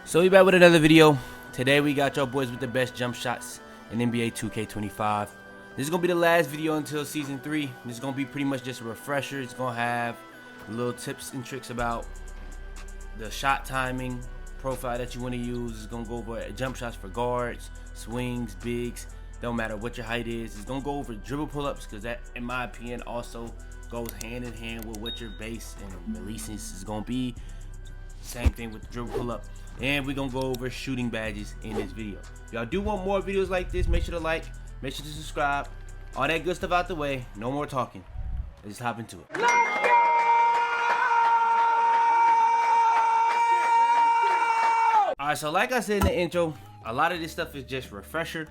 So we back with another video. Today we got y'all boys with the best jump shots in NBA 2K25. This is gonna be the last video until season 3. This is gonna be pretty much just a refresher. It's gonna have little tips and tricks about the shot timing profile that you want to use. It's gonna go over jump shots for guards, swings, bigs. Don't matter what your height is. It's gonna go over dribble pull-ups because that, in my opinion, also goes hand in hand with what your base and releases is gonna be. Same thing with the dribble pull-up. And we're gonna go over shooting badges in this video. If y'all do want more videos like this, make sure to like, make sure to subscribe. All that good stuff out the way. No more talking. Let's hop into it. Alright, so like I said in the intro, a lot of this stuff is just refresher.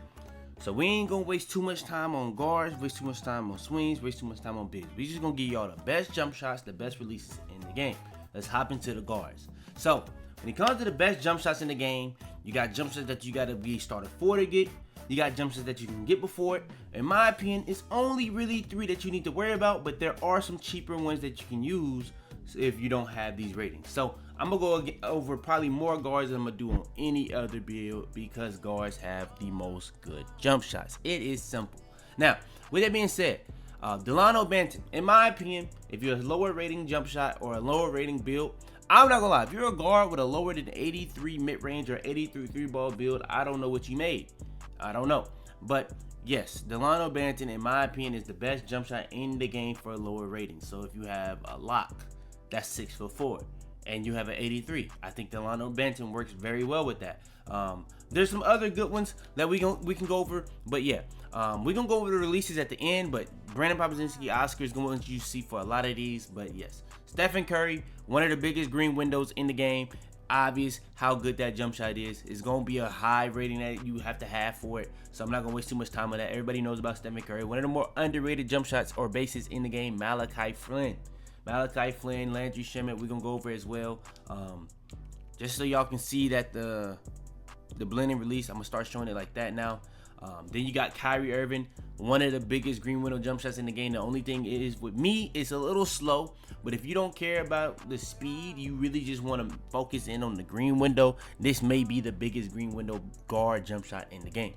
So we ain't gonna waste too much time on guards, waste too much time on swings, waste too much time on bigs. We just gonna give y'all the best jump shots, the best releases in the game. Let's hop into the guards. So when it comes to the best jump shots in the game, you got jump shots that you gotta be starter 4 to get. You got jump shots that you can get before it. In my opinion, it's only really 3 that you need to worry about, but there are some cheaper ones that you can use if you don't have these ratings. So I'm gonna go over probably more guards than I'm gonna do on any other build because guards have the most good jump shots. It is simple. Now, with that being said, Delano Banton, in my opinion, if you're a lower rating jump shot or a lower rating build, I'm not gonna lie, if you're a guard with a lower than 83 mid-range or 83 3-ball build, I don't know what you made. I don't know. But yes, Delano Banton, in my opinion, is the best jump shot in the game for a lower rating. So if you have a lock, that's 6'4", and you have an 83, I think Delano Banton works very well with that. There's some other good ones that we can go over, but yeah, we're gonna go over the releases at the end. But Brandon Popozinski, Oscar is gonna want you to see for a lot of these. But yes, Stephen Curry, one of the biggest green windows in the game. Obvious how good that jump shot is. It's gonna be a high rating that you have to have for it. So I'm not gonna waste too much time on that. Everybody knows about Stephen Curry. One of the more underrated jump shots or bases in the game, Malachi Flynn. Malachi Flynn, Landry Shamet, we're gonna go over as well. Just so y'all can see that the blending release, I'm gonna start showing it like that now. Then you got Kyrie Irving, one of the biggest green window jump shots in the game. The only thing is with me, it's a little slow, but if you don't care about the speed, you really just want to focus in on the green window, this may be the biggest green window guard jump shot in the game.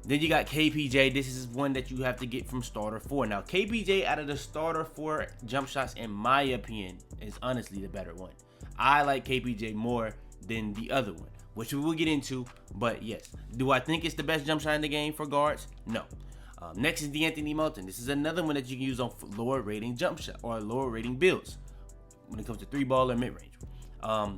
Then you got KPJ. This is one that you have to get from starter 4. Now KPJ out of the starter 4 jump shots, in my opinion, is honestly the better one. I like KPJ more than the other one, which we will get into. But yes, do I think it's the best jump shot in the game for guards? No. Next is D'Anthony Melton. This is another one that you can use on lower rating jump shot or lower rating builds when it comes to 3-ball or mid-range.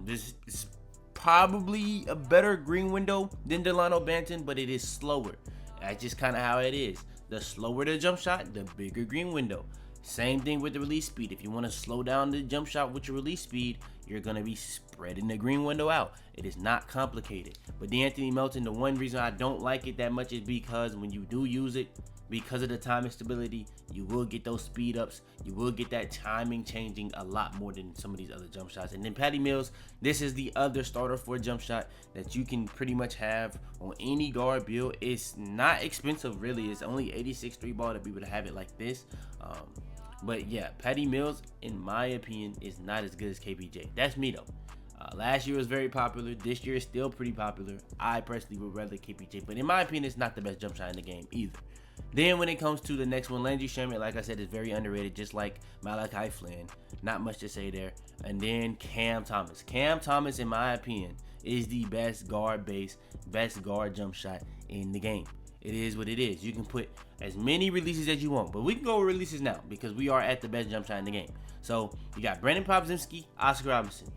This is probably a better green window than Delano Banton, but it is slower. That's just kind of how it is. The slower the jump shot, the bigger green window. Same thing with the release speed. If you want to slow down the jump shot with your release speed, you're going to be spreading the green window out. It is not complicated. But D'Anthony Melton, the one reason I don't like it that much is because when you do use it, because of the timing stability, you will get those speed ups. You will get that timing changing a lot more than some of these other jump shots. And then Patty Mills, this is the other starter 4 jump shot that you can pretty much have on any guard build. It's not expensive really. It's only 86 3-ball to be able to have it like this. But yeah, Patty Mills, in my opinion, is not as good as KPJ. That's me though. Last year was very popular. This year is still pretty popular. I personally would rather KPJ, but in my opinion, it's not the best jump shot in the game either. Then when it comes to the next one, Landry Shamet, like I said, is very underrated, just like Malachi Flynn. Not much to say there. And then Cam Thomas. Cam Thomas, in my opinion, is the best guard base, best guard jump shot in the game. It is what it is. You can put as many releases as you want, but we can go with releases now because we are at the best jump shot in the game. So you got Brandon Popozinski, Oscar Robertson.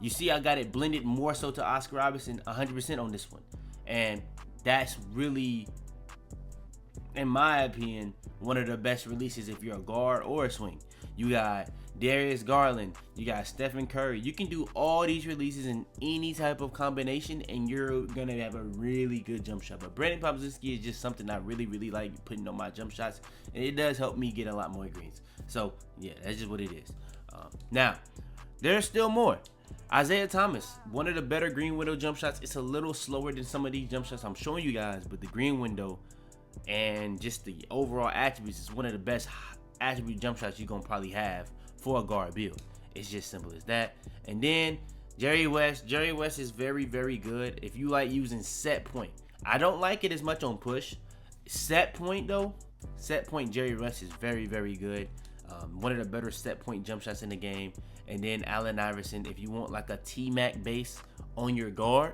You see I got it blended more so to Oscar Robertson 100% on this one. And that's really, in my opinion, one of the best releases if you're a guard or a swing. You got Darius Garland, you got Stephen Curry. You can do all these releases in any type of combination and you're gonna have a really good jump shot. But Brandon Popozinski is just something I really like putting on my jump shots, and it does help me get a lot more greens. So yeah, that's just what it is. Now there's still more. Isaiah Thomas, one of the better green window jump shots. It's a little slower than some of these jump shots I'm showing you guys, but the green window and just the overall attributes is one of the best attribute jump shots you're gonna probably have for a guard build. It's just simple as that. And then Jerry West is very, very good if you like using set point. I don't like it as much on push. Set point though, set point Jerry West is very, very good. One of the better set point jump shots in the game. And then Allen Iverson, if you want like a T-Mac base on your guard,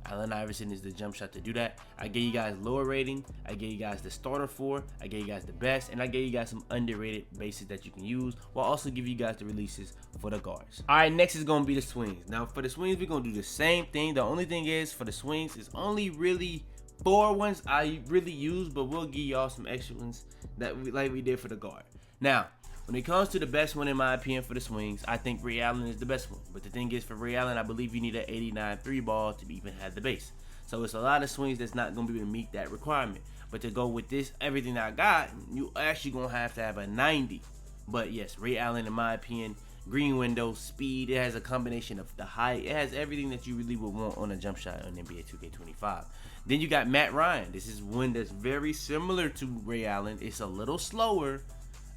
Allen Iverson is the jump shot to do that. I gave you guys lower rating. I gave you guys the starter 4. I gave you guys the best. And I gave you guys some underrated bases that you can use, while also give you guys the releases for the guards. All right, next is going to be the swings. Now, for the swings, we're going to do the same thing. The only thing is, for the swings, it's only really 4 ones I really use, but we'll give y'all some extra ones that like we did for the guard. Now, when it comes to the best one, in my opinion, for the swings, I think Ray Allen is the best one. But the thing is, for Ray Allen, I believe you need an 89 3 ball to even have the base. So it's a lot of swings that's not going to be able to meet that requirement. But to go with this, everything that I got, you actually going to have a 90. But yes, Ray Allen, in my opinion, green window, speed, it has a combination of the height. It has everything that you really would want on a jump shot on NBA 2K25. Then you got Matt Ryan. This is one that's very similar to Ray Allen. It's a little slower.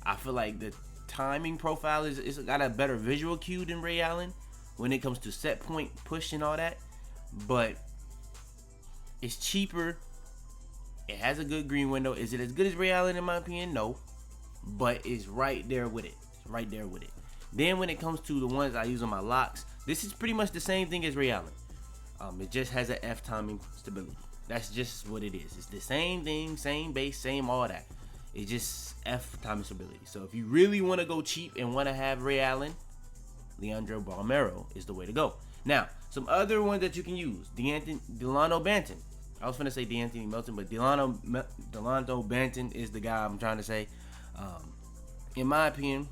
I feel like the timing profile is got a better visual cue than Ray Allen when it comes to set point, push, and all that. But it's cheaper. It has a good green window. Is it as good as Ray Allen in my opinion? No. But it's right there with it. It's right there with it. Then when it comes to the ones I use on my locks, this is pretty much the same thing as Ray Allen. It just has an F timing stability. That's just what it is. It's the same thing, same base, same all that. It's just F timing stability. So if you really want to go cheap and want to have Ray Allen, Leandro Balmero is the way to go. Now, some other ones that you can use. Delano Banton. I was going to say D'Anthony Melton, but Delano Banton is the guy I'm trying to say. In my opinion,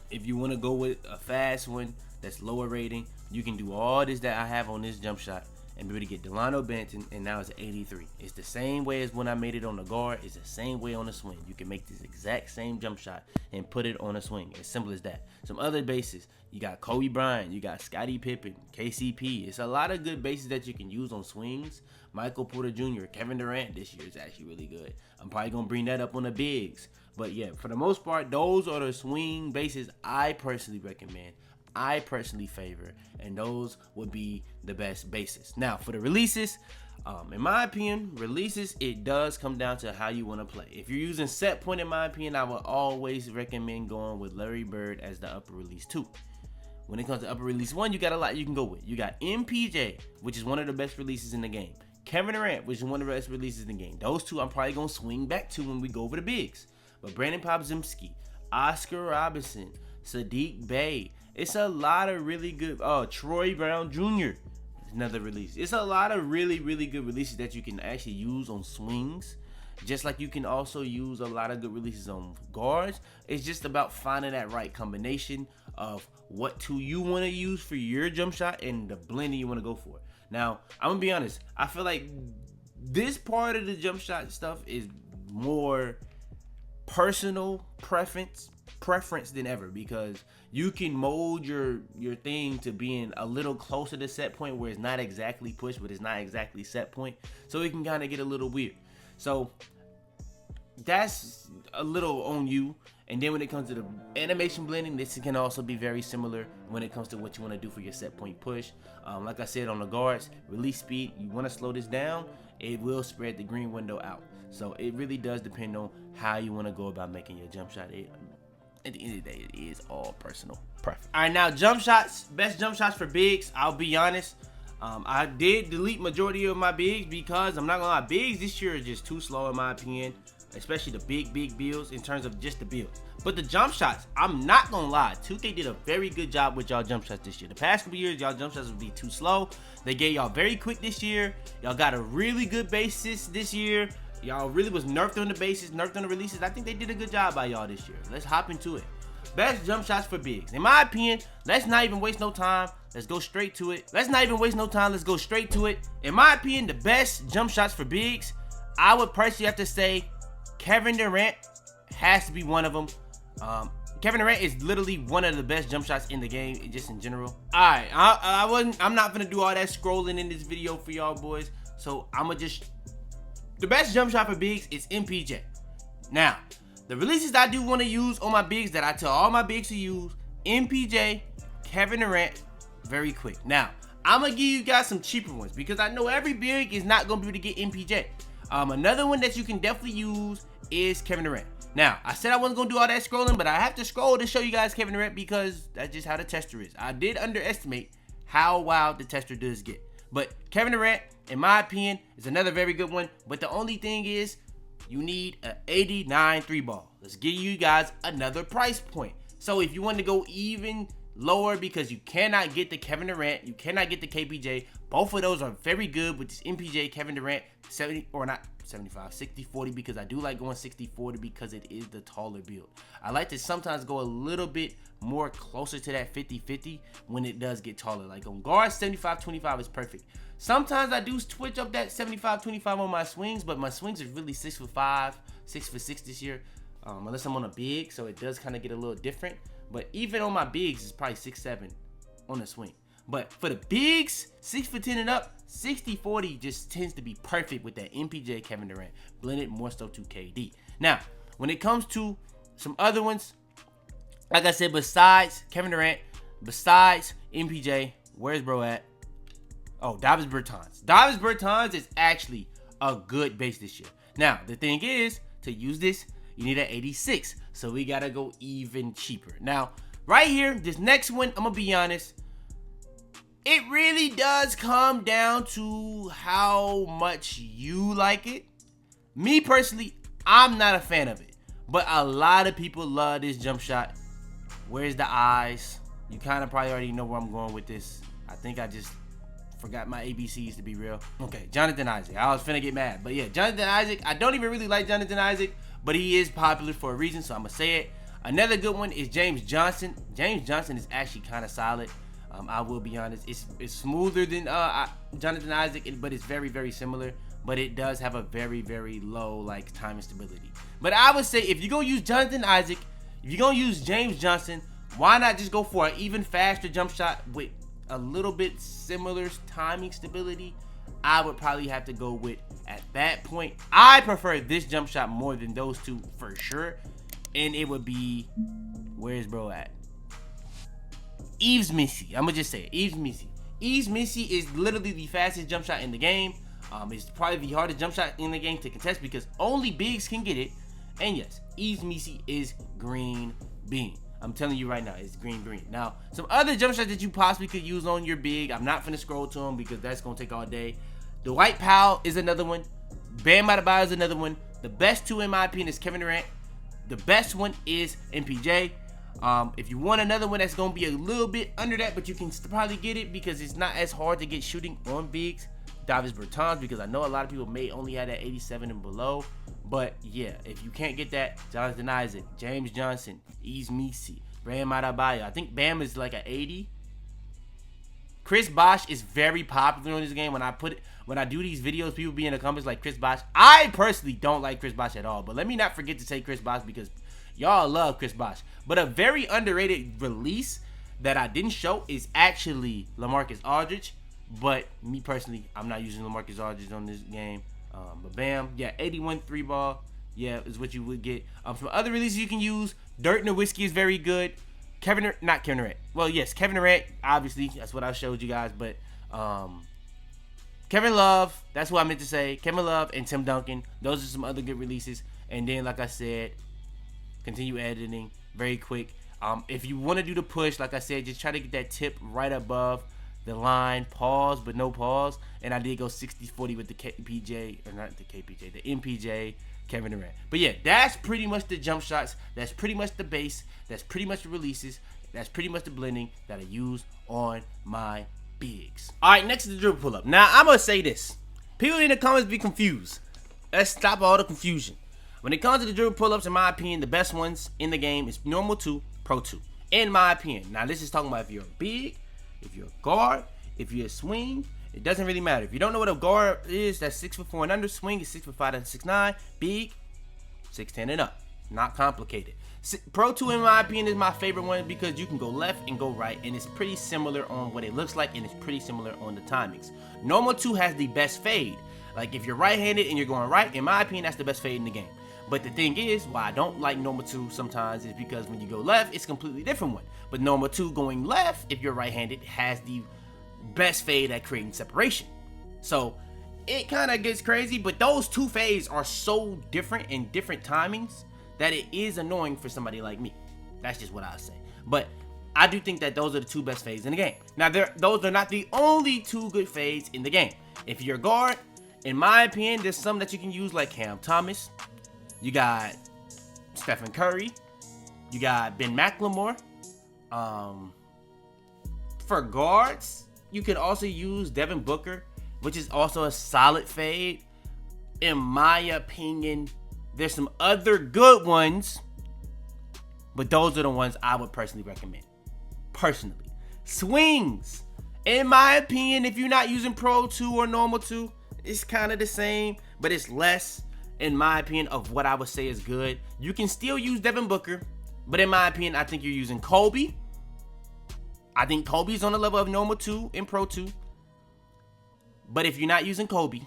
if you want to go with a fast one that's lower rating, you can do all this that I have on this jump shot and be able to get Delano Banton, and now it's an 83. It's the same way as when I made it on the guard. It's the same way on the swing. You can make this exact same jump shot and put it on a swing. As simple as that. Some other bases. You got Kobe Bryant. You got Scottie Pippen, KCP. It's a lot of good bases that you can use on swings. Michael Porter Jr., Kevin Durant this year is actually really good. I'm probably going to bring that up on the bigs. But yeah, for the most part, those are the swing bases I personally recommend. I personally favor, and those would be the best bases. Now, for the releases, in my opinion, releases, it does come down to how you want to play. If you're using set point, in my opinion, I would always recommend going with Larry Bird as the upper release 2. When it comes to upper release 1, you got a lot you can go with. You got MPJ, which is one of the best releases in the game. Kevin Durant, which is one of the best releases in the game. Those two I'm probably going to swing back to when we go over the bigs. But Brandon Popzimski, Oscar Robinson, Sadiq Bey, it's a lot of really good. Troy Brown Jr. is another release. It's a lot of really, really good releases that you can actually use on swings. Just like you can also use a lot of good releases on guards. It's just about finding that right combination of what tool you want to use for your jump shot and the blending you want to go for. Now, I'm going to be honest. I feel like this part of the jump shot stuff is more personal preference than ever, because you can mold your thing to being a little closer to set point where it's not exactly push, but it's not exactly set point. So it can kind of get a little weird. So that's a little on you. And then when it comes to the animation blending, this can also be very similar when it comes to what you want to do for your set point push. Like I said on the guards, release speed, you want to slow this down, it will spread the green window out. So it really does depend on how you want to go about making your jump shot. At the end of the day, it is all personal preference. All right, now jump shots, best jump shots for bigs. I'll be honest, I did delete majority of my bigs because I'm not gonna lie, bigs this year are just too slow in my opinion, especially the big builds in terms of just the builds. But the jump shots, I'm not gonna lie, 2K did a very good job with y'all jump shots this year. The past couple years, y'all jump shots would be too slow. They gave y'all very quick this year. Y'all got a really good basis this year. Y'all really was nerfed on the bases, nerfed on the releases. I think they did a good job by y'all this year. Let's hop into it. Best jump shots for bigs. In my opinion, let's not even waste no time. Let's go straight to it. Let's not even waste no time. Let's go straight to it. In my opinion, the best jump shots for bigs, I would personally have to say Kevin Durant has to be one of them. Kevin Durant is literally one of the best jump shots in the game, just in general. All right, I'm not gonna do all that scrolling in this video for y'all boys. So I'ma just. The best jump shot for bigs is MPJ. Now, the releases I do want to use on my bigs that I tell all my bigs to use, MPJ, Kevin Durant, very quick. Now, I'm gonna give you guys some cheaper ones because I know every big is not gonna be able to get MPJ. Another one that you can definitely use is Kevin Durant. Now, I said I wasn't gonna do all that scrolling, but I have to scroll to show you guys Kevin Durant because that's just how the tester is. I did underestimate how wild the tester does get. But Kevin Durant, in my opinion, is another very good one. But the only thing is, you need an 89 3 ball. Let's give you guys another price point. So if you want to go even lower because you cannot get the Kevin Durant, you cannot get the KPJ, both of those are very good with this MPJ Kevin Durant 70 or not 75 60-40 because I do like going 60-40 because it is the taller build. I like to sometimes go a little bit more closer to that 50-50 when it does get taller. Like on guards, 75-25 is perfect. Sometimes I do switch up that 75-25 on my swings, but my swings is really 6'5", 6'6" this year, unless I'm on a big, so it does kind of get a little different. But even on my bigs, it's probably 6'7" on the swing. But for the bigs, 6'10" and up, 60-40 just tends to be perfect with that MPJ Kevin Durant, blended more so to KD. Now, when it comes to some other ones, like I said, besides Kevin Durant, besides MPJ, where's bro at? Oh, Davis Bertans. Davis Bertans is actually a good base this year. Now, the thing is, to use this, you need an 86. So we gotta go even cheaper. Now, right here, this next one, I'm gonna be honest, it really does come down to how much you like it. Me personally, I'm not a fan of it, but a lot of people love this jump shot. Where's the eyes? You kind of probably already know where I'm going with this. I think I just forgot my ABCs to be real. Okay, Jonathan Isaac. I was finna get mad, but yeah, Jonathan Isaac. I don't even really like Jonathan Isaac, but he is popular for a reason, so I'm gonna say it. Another good one is James Johnson. James Johnson is actually kind of solid. I will be honest. It's smoother than Jonathan Isaac, but it's very, very similar. But it does have a very, very low like time and stability. But I would say if you're gonna use Jonathan Isaac, if you're gonna use James Johnson, why not just go for an even faster jump shot with a little bit similar timing stability? I would probably have to go with, at that point, I prefer this jump shot more than those two for sure. And it would be, where's bro at? Yves Missy. I'm gonna just say it. Yves Missy. Yves Missy is literally the fastest jump shot in the game. It's probably the hardest jump shot in the game to contest because only bigs can get it. And yes, Yves Missy is green bean. I'm telling you right now, it's green. Now, some other jump shots that you possibly could use on your big, I'm not finna scroll to them because that's gonna take all day. Dwight Powell is another one. Bam Adebayo is another one. The best two in my opinion is Kevin Durant. The best one is MPJ. If you want another one that's gonna be a little bit under that, but you can probably get it because it's not as hard to get shooting on bigs, Davis Bertans, because I know a lot of people may only have that 87 and below. But yeah, if you can't get that, Jonathan Isaac, James Johnson, Yves Missy, Bam Adebayo. I think Bam is like an 80. Chris Bosh is very popular in this game. When I do these videos, people be in the comments like Chris Bosh. I personally don't like Chris Bosh at all. But let me not forget to say Chris Bosh because y'all love Chris Bosh. But a very underrated release that I didn't show is actually LaMarcus Aldridge. But me personally, I'm not using LaMarcus Aldridge on this game. But bam, yeah, 81 3 ball, yeah, is what you would get. Some other releases you can use. Dirt Nowitzki is very good. Not Kevin Durant. Well, yes, Kevin Durant, obviously, that's what I showed you guys. But Kevin Love, that's what I meant to say. Kevin Love and Tim Duncan, those are some other good releases. And then, like I said, continue editing very quick. If you want to do the push, like I said, just try to get that tip right above the line, pause, but no pause. And I did go 60-40 with the KPJ, or not the KPJ, the MPJ, Kevin Durant. But yeah, that's pretty much the jump shots. That's pretty much the base. That's pretty much the releases. That's pretty much the blending that I use on my bigs. All right, next is the dribble pull-up. Now, I'm going to say this. People in the comments be confused. Let's stop all the confusion. When it comes to the dribble pull-ups, in my opinion, the best ones in the game is normal 2, pro 2. In my opinion. Now, this is talking about if you're a big, if you're a guard, if you're a swing, it doesn't really matter. If you don't know what a guard is, that's 6'4" and under. Swing is 6'5" and 6'9". Big, 6'10" and up. Not complicated. Pro 2, in my opinion, is my favorite one because you can go left and go right, and it's pretty similar on what it looks like, and it's pretty similar on the timings. Normal 2 has the best fade. Like if you're right-handed and you're going right, in my opinion, that's the best fade in the game. But the thing is, why I don't like normal 2 sometimes is because when you go left, it's a completely different one. But normal 2 going left, if you're right-handed, has the best fade at creating separation. So it kind of gets crazy, but those 2 fades are so different in different timings that it is annoying for somebody like me. That's just what I say. But I do think that those are the 2 best fades in the game. Now, those are not the only 2 good fades in the game. If you're a guard, in my opinion, there's some that you can use like Cam Thomas. You got Stephen Curry. You got Ben McLemore. For guards, you can also use Devin Booker, which is also a solid fade. In my opinion, there's some other good ones, but those are the ones I would personally recommend. Personally. Swings. In my opinion, if you're not using Pro 2 or Normal 2, it's kind of the same, but it's less, in my opinion, of what I would say is good. You can still use Devin Booker, but in my opinion, I think you're using Kobe. I think Kobe's on the level of Normal 2 and Pro 2. But if you're not using Kobe,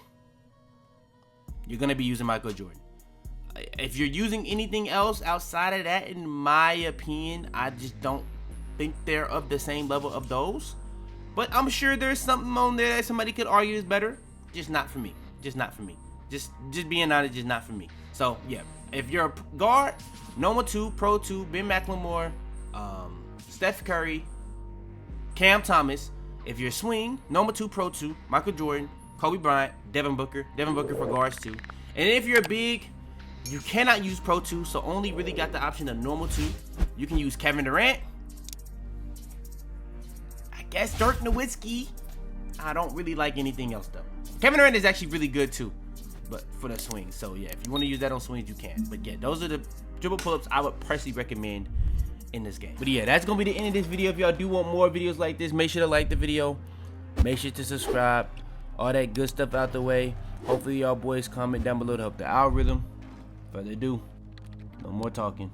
you're going to be using Michael Jordan. If you're using anything else outside of that, in my opinion, I just don't think they're of the same level of those. But I'm sure there's something on there that somebody could argue is better. Just not for me. Just not for me. Just being honest, just not for me. So, yeah. If you're a guard, Normal 2, Pro 2, Ben McLemore, Steph Curry, Cam Thomas. If you're a swing, Normal 2, Pro 2, Michael Jordan, Kobe Bryant, Devin Booker for guards too. And if you're big, you cannot use Pro 2, so only really got the option of Normal 2. You can use Kevin Durant. I guess Dirk Nowitzki. I don't really like anything else though. Kevin Durant is actually really good too, but for the swings. So yeah, if you want to use that on swings, you can. But yeah, those are the dribble pull-ups I would personally recommend in this game. But yeah, that's gonna be the end of this video. If y'all do want more videos like this, make sure to like the video, make sure to subscribe, all that good stuff out the way. Hopefully y'all boys comment down below to help the algorithm. Further ado, no more talking.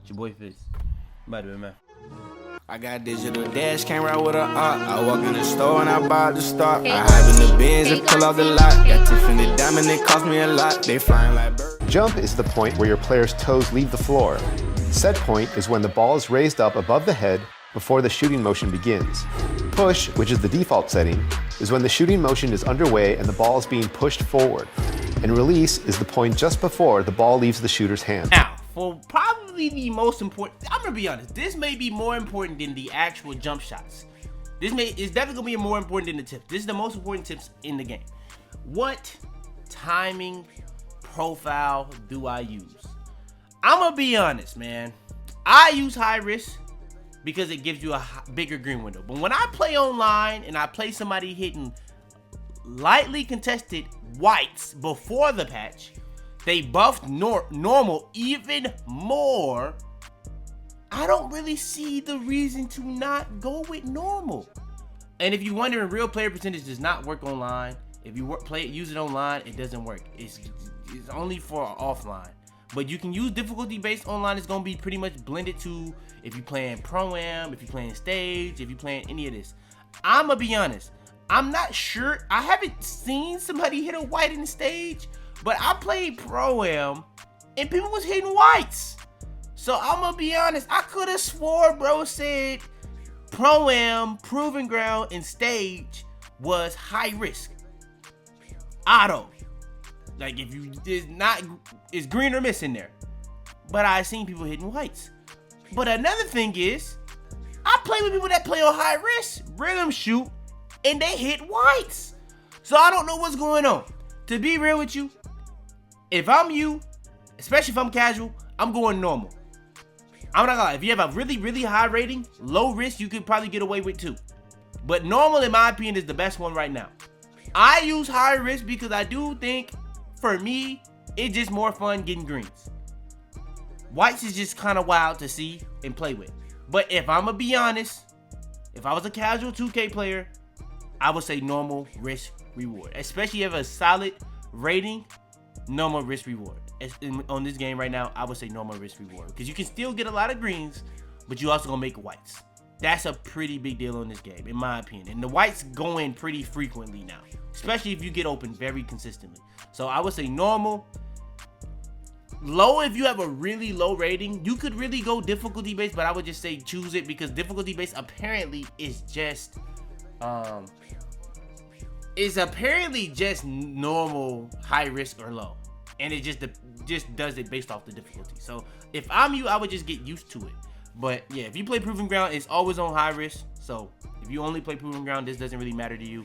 It's your boy Fitz. Bye, man. I got digital dash camera with a I walk in the store and I buy the stock. I hide in the bins and pull out the lot. Got Tiffany diamond, it cost me a lot. They flying like birds. Jump is the point where your player's toes leave the floor. Set point is when the ball is raised up above the head before the shooting motion begins. Push, which is the default setting, is when the shooting motion is underway and the ball is being pushed forward. And release is the point just before the ball leaves the shooter's hand. Now, for probably the most important, I'm gonna be honest, this may be more important than the actual jump shots. Is definitely gonna be more important than the tips. This is the most important tips in the game. What timing profile do I use? I'm gonna be honest, man. I use high risk because it gives you a bigger green window. But when I play online and I play somebody hitting lightly contested whites before the patch, they buffed normal even more. I don't really see the reason to not go with normal. And if you're wondering, real player percentage does not work online. If you use it online, it doesn't work. It's only for offline. But you can use difficulty based online. It's gonna be pretty much blended to if you're playing Pro-Am, if you're playing stage, if you're playing any of this. I'm gonna be honest, I'm not sure. I haven't seen somebody hit a white in the stage, but I played Pro-Am and people was hitting whites. So I'm gonna be honest, I could have swore bro said Pro-Am, Proving Ground, and stage was high risk. Auto. Like if you did not, it's green or miss in there. But I seen people hitting whites. But another thing is, I play with people that play on high risk, rhythm shoot, and they hit whites. So I don't know what's going on. To be real with you, if I'm you, especially if I'm casual, I'm going normal. I'm not gonna lie, if you have a really, really high rating, low risk, you could probably get away with too. But normal, in my opinion, is the best one right now. I use high risk because I do think, for me, it's just more fun getting greens. Whites is just kind of wild to see and play with. But if I'm gonna be honest, if I was a casual 2K player, I would say normal risk reward. Especially if you have a solid rating, normal risk reward. On this game right now, I would say normal risk reward. Because you can still get a lot of greens, but you also gonna make whites. That's a pretty big deal on this game, in my opinion. And the whites go in pretty frequently now, especially if you get open very consistently. So I would say normal. low, if you have a really low rating, you could really go difficulty based, but I would just say choose it because difficulty based apparently is just normal, high risk or low, and it just does it based off the difficulty. So if I'm you, I would just get used to it. But yeah, if you play Proving Ground, it's always on high risk. So if you only play Proving Ground, this doesn't really matter to you.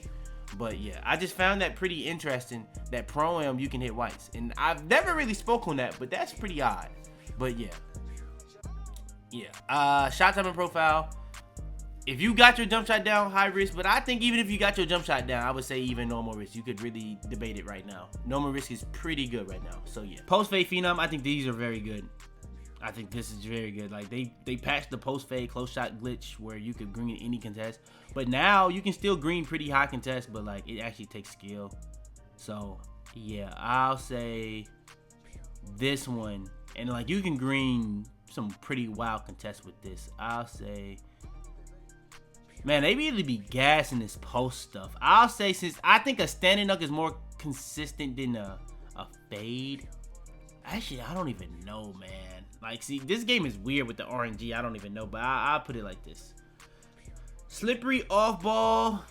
But yeah, I just found that pretty interesting that Pro-Am you can hit whites. And I've never really spoke on that, but that's pretty odd. But yeah. Yeah. Shot time and profile. If you got your jump shot down, high risk. But I think even if you got your jump shot down, I would say even normal risk. You could really debate it right now. Normal risk is pretty good right now. So yeah. Post-fade phenom, I think these are very good. I think this is very good. Like they patched the post-fade close shot glitch where you could green any contest. But now you can still green pretty high contest, but like it actually takes skill. So yeah, I'll say this one. And like you can green some pretty wild contests with this. I'll say, man, they really be gassing this post stuff. I'll say, since I think a standing duck is more consistent than a fade. Actually, I don't even know, man. Like, see, this game is weird with the RNG. I don't even know, but I'll put it like this. Slippery off ball.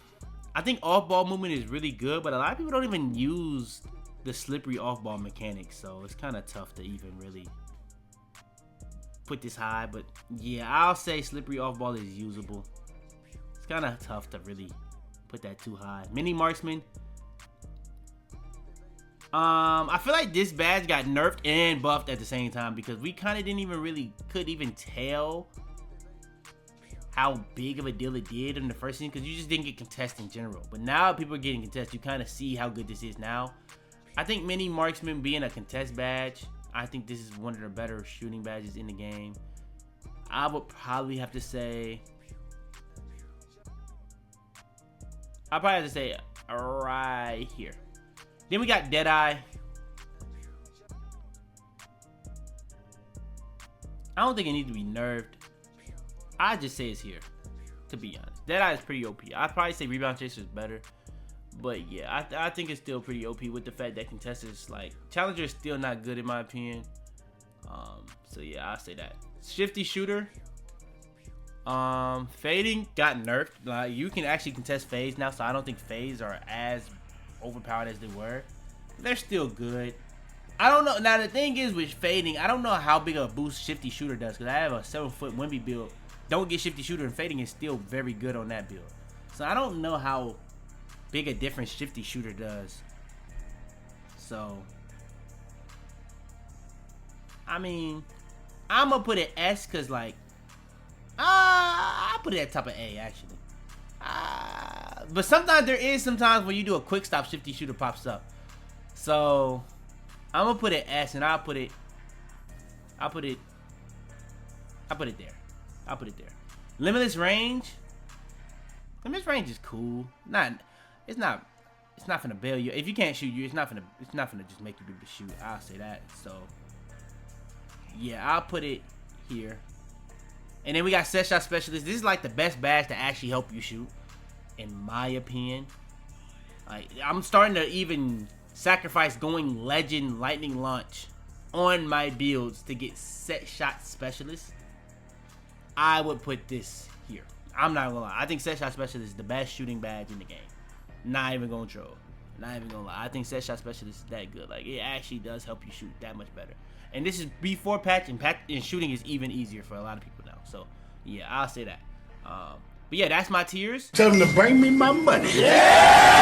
I think off ball movement is really good, but a lot of people don't even use the slippery off ball mechanics, so it's kind of tough to even really put this high. But yeah, I'll say slippery off ball is usable. It's kind of tough to really put that too high. Mini marksman. I feel like this badge got nerfed and buffed at the same time because we kind of didn't even really could even tell how big of a deal it did in the first season because you just didn't get contest in general. But now people are getting contest. You kind of see how good this is now. I think mini marksman being a contest badge, I think this is one of the better shooting badges in the game. I would probably have to say, right here. Then we got Deadeye. I don't think it needs to be nerfed. I just say it's here, to be honest. Deadeye is pretty OP. I'd probably say Rebound Chaser is better. But yeah, I think it's still pretty OP with the fact that contestants, like, Challenger is still not good in my opinion. So yeah, I'll say that. Shifty Shooter. Fading got nerfed. Like, you can actually contest fades now, so I don't think fades are as overpowered as they were. They're still good. I don't know. Now the thing is with fading, I don't know how big of a boost Shifty Shooter does because I have a 7-foot Wimby build. Don't get Shifty Shooter, and fading is still very good on that build. So I don't know how big a difference Shifty Shooter does. So I mean, I'm gonna put it S because, like, I put it at top of A actually. But sometimes there is sometimes when you do a quick stop, Shifty Shooter pops up. So I'm gonna put it S, and I'll put it there. Limitless range. Limitless range is cool. It's not finna bail you. If you can't shoot you, it's not finna just make you be able to shoot. I'll say that. So yeah, I'll put it here. And then we got Set Shot Specialist. This is like the best badge to actually help you shoot, in my opinion. Like, I'm starting to even sacrifice going Legend Lightning Launch on my builds to get Set Shot Specialist. I would put this here. I'm not gonna lie. I think Set Shot Specialist is the best shooting badge in the game. Not even gonna troll. Not even gonna lie. I think Set Shot Specialist is that good. Like, it actually does help you shoot that much better. And this is before patch, and shooting is even easier for a lot of people now. So yeah, I'll say that. But yeah, that's my tiers. Tell them to bring me my money. Yeah!